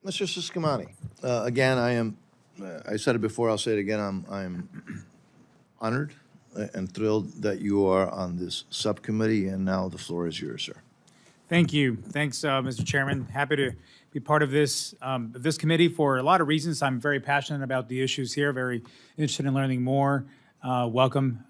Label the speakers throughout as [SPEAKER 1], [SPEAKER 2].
[SPEAKER 1] Mr. Ciscomani, again, I said it before, I'll say it again, I'm honored and thrilled that you are on this subcommittee, and now the floor is yours, sir.
[SPEAKER 2] Thank you. Thanks, Mr. Chairman. Happy to be part of this committee for a lot of reasons. I'm very passionate about the issues here, very interested in learning more. Welcome,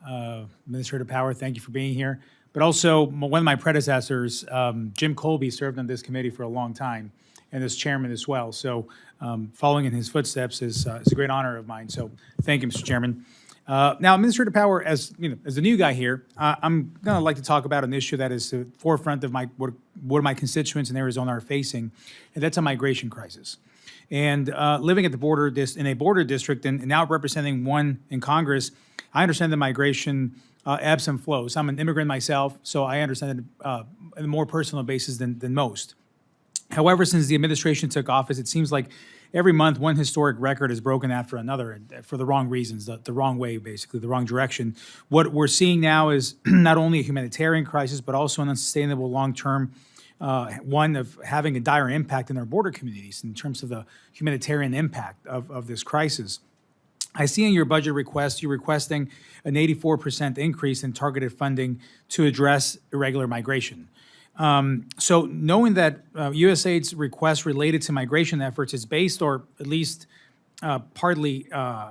[SPEAKER 2] Administrator Power. Thank you for being here. But also, one of my predecessors, Jim Colby, served on this committee for a long time, and as chairman as well. So following in his footsteps is a great honor of mine. So thank you, Mr. Chairman. Now, Administrator Power, as the new guy here, I'm going to like to talk about an issue that is the forefront of what my constituents in Arizona are facing, and that's a migration crisis. And living at the border in a border district and now representing one in Congress, I understand the migration ebbs and flows. I'm an immigrant myself, so I understand it on a more personal basis than most. However, since the administration took office, it seems like every month one historic record is broken after another, and for the wrong reasons, the wrong way, basically, the wrong direction. What we're seeing now is not only a humanitarian crisis, but also an unsustainable long-term one of having a dire impact in our border communities in terms of the humanitarian impact of this crisis. I see in your budget request, you're requesting an 84% increase in targeted funding to address irregular migration. So knowing that USAID's request related to migration efforts is based, or at least partly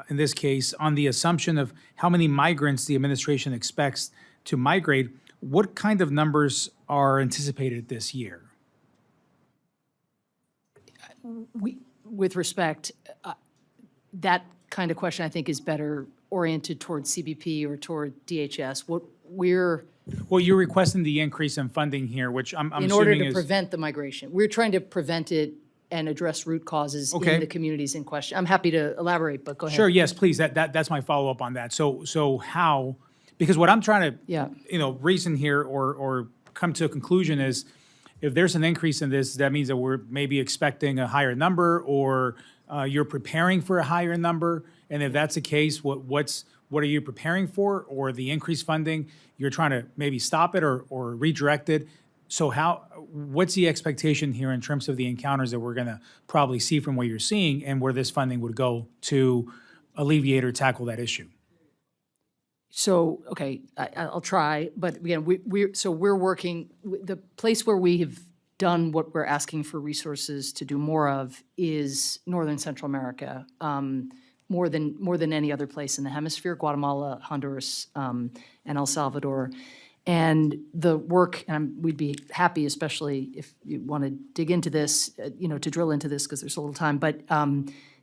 [SPEAKER 2] in this case, on the assumption of how many migrants the administration expects to migrate, what kind of numbers are anticipated this year?
[SPEAKER 3] With respect, that kind of question I think is better oriented towards CBP or toward DHS.
[SPEAKER 2] Well, you're requesting the increase in funding here, which I'm
[SPEAKER 3] in order
[SPEAKER 2] assuming
[SPEAKER 3] to prevent the migration. We're trying to prevent it and address root causes
[SPEAKER 2] Okay.
[SPEAKER 3] in the communities in question. I'm happy to elaborate, but go ahead.
[SPEAKER 2] Sure, yes, please. That's my follow-up on that. So how, because what I'm trying to, reason here or come to a conclusion is if there's an increase in this, that means that we're maybe expecting a higher number, or you're preparing for a higher number. And if that's the case, what are you preparing for? Or the increased funding, you're trying to maybe stop it or redirect it. So what's the expectation here in terms of the encounters that we're going to probably see from what you're seeing, and where this funding would go to alleviate or tackle that issue?
[SPEAKER 3] So, okay, I'll try, but again, we're working, the place where we have done what we're asking for resources to do more of is Northern Central America, more than any other place in the hemisphere, Guatemala, Honduras, and El Salvador. And the work, and we'd be happy, especially if you want to dig into this, to drill into this because there's a little time, but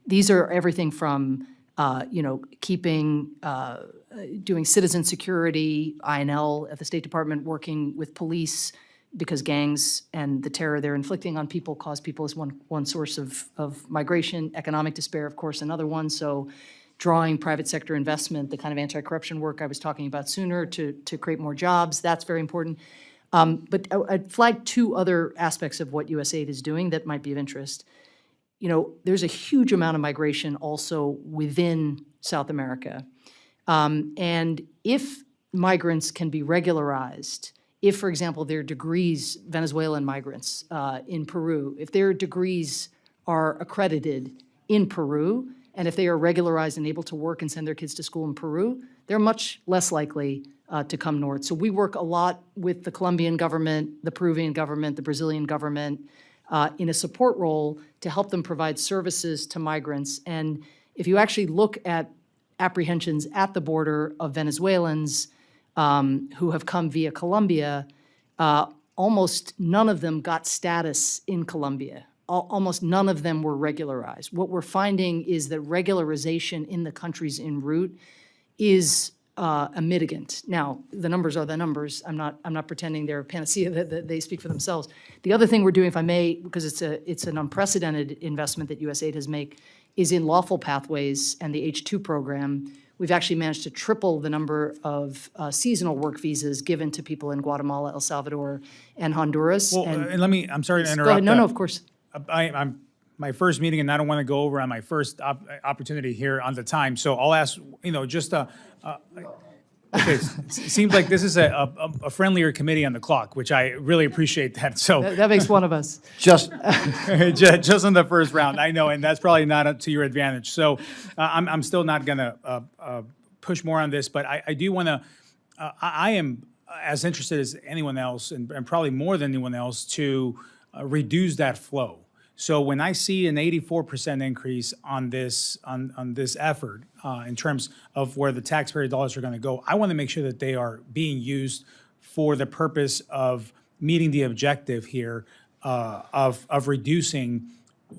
[SPEAKER 3] these are everything from, keeping, doing citizen security, INL at the State Department, working with police, because gangs and the terror they're inflicting on people cause people as one source of migration, economic despair, of course, another one. So drawing private sector investment, the kind of anti-corruption work I was talking about sooner to create more jobs, that's very important. But I'd flag two other aspects of what USAID is doing that might be of interest. There's a huge amount of migration also within South America. And if migrants can be regularized, if, for example, their degrees, Venezuelan migrants in Peru, if their degrees are accredited in Peru, and if they are regularized and able to work and send their kids to school in Peru, they're much less likely to come north. So we work a lot with the Colombian government, the Peruvian government, the Brazilian government, in a support role to help them provide services to migrants. And if you actually look at apprehensions at the border of Venezuelans who have come via Colombia, almost none of them got status in Colombia. Almost none of them were regularized. What we're finding is that regularization in the countries en route is a mitigant. Now, the numbers are the numbers. I'm not pretending they're a panacea, that they speak for themselves. The other thing we're doing, if I may, because it's an unprecedented investment that USAID has made, is in Lawful Pathways and the H2 program. We've actually managed to triple the number of seasonal work visas given to people in Guatemala, El Salvador, and Honduras.
[SPEAKER 2] Well, and I'm sorry to interrupt.
[SPEAKER 3] Go ahead. No, of course.
[SPEAKER 2] I'm my first meeting, and I don't want to go over on my first opportunity here on the time. So I'll ask, just Okay, seems like this is a friendlier committee on the clock, which I really appreciate that. So
[SPEAKER 3] That makes one of us.
[SPEAKER 1] Just,
[SPEAKER 2] just in the first round, I know, and that's probably not up to your advantage. So I'm still not going to push more on this, but I do want to, I am as interested as anyone else, and probably more than anyone else, to reduce that flow. So when I see an 84% increase on this effort in terms of where the taxpayer dollars are going to go, I want to make sure that they are being used for the purpose of meeting the objective here of reducing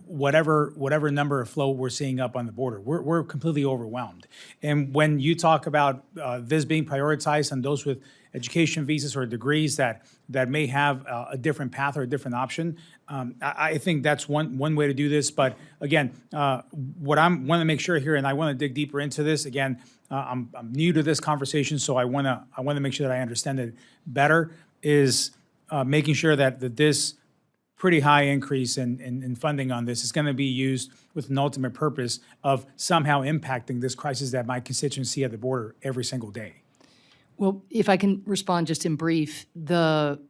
[SPEAKER 2] whatever number of flow we're seeing up on the border. We're completely overwhelmed. And when you talk about this being prioritized on those with education visas or degrees that may have a different path or a different option, I think that's one way to do this. But again, what I want to make sure here, and I want to dig deeper into this. Again, I'm new to this conversation, so I want to make sure that I understand it better. Is making sure that this pretty high increase in funding on this is going to be used with an ultimate purpose of somehow impacting this crisis that my constituents see at the border every single day.
[SPEAKER 3] Well, if I can respond just in brief, the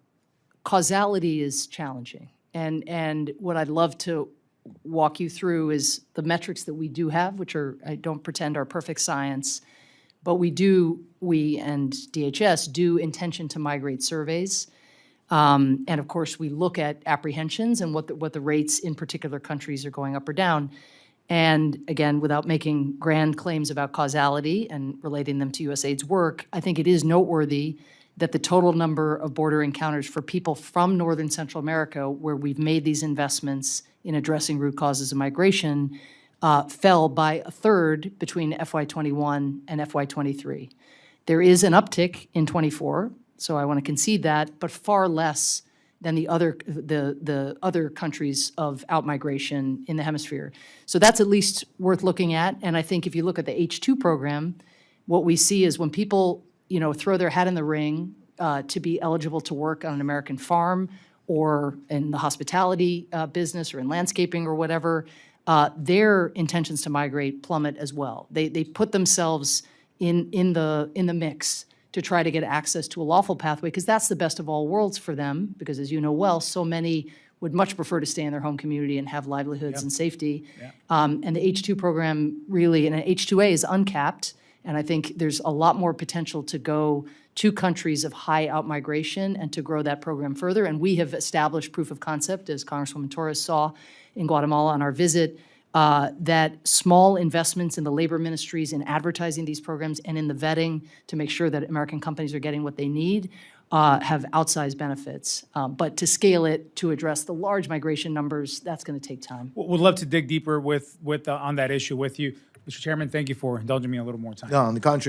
[SPEAKER 3] causality is challenging. And what I'd love to walk you through is the metrics that we do have, which are, I don't pretend are perfect science, but we and DHS do intention to migrate surveys. And of course, we look at apprehensions and what the rates in particular countries are going up or down. And again, without making grand claims about causality and relating them to USAID's work, I think it is noteworthy that the total number of border encounters for people from Northern Central America, where we've made these investments in addressing root causes of migration, fell by a third between FY21 and FY23. There is an uptick in 24, so I want to concede that, but far less than the other countries of outmigration in the hemisphere. So that's at least worth looking at. And I think if you look at the H2 program, what we see is when people, throw their hat in the ring to be eligible to work on an American farm or in the hospitality business or in landscaping or whatever, their intentions to migrate plummet as well. They put themselves in the mix to try to get access to a lawful pathway, because that's the best of all worlds for them, because as you know well, so many would much prefer to stay in their home community and have livelihoods and safety. And the H2 program really, and H2A is uncapped, and I think there's a lot more potential to go to countries of high outmigration and to grow that program further. And we have established proof of concept, as Congresswoman Torres saw in Guatemala on our visit, that small investments in the labor ministries in advertising these programs and in the vetting to make sure that American companies are getting what they need have outsized benefits. But to scale it to address the large migration numbers, that's going to take time.
[SPEAKER 2] Would love to dig deeper on that issue with you. Mr. Chairman, thank you for indulging me a little more time.
[SPEAKER 1] no, on the contrary,